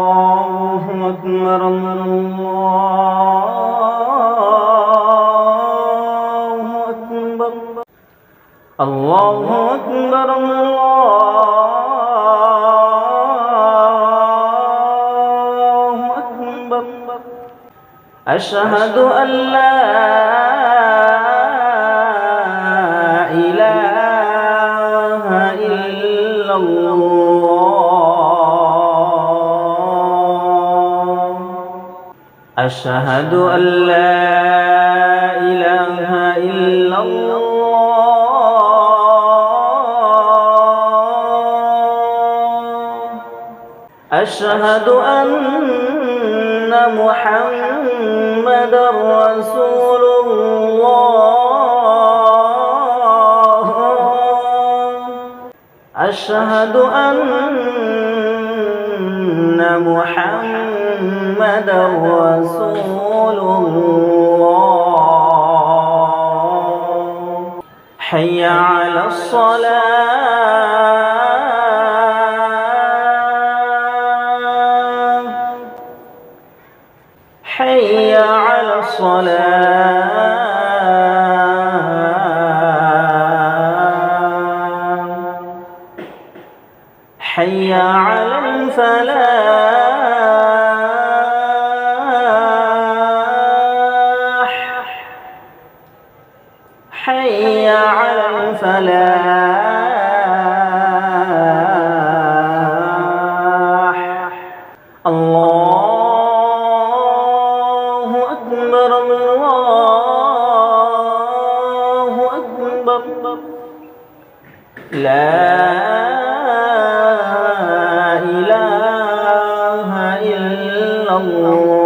الله أكبر الله أكبر الله أكبر الله أكبر أشهد أن لا إله إلا الله أشهد أن لا إله إلا الله أشهد أن محمدًا رسول الله أشهد أن محمدًا رسول الله حي على الصلاة حي على الصلاة حي على الفلاح حي على الفلاح الله أكبر الله أكبر لا إله إلا الله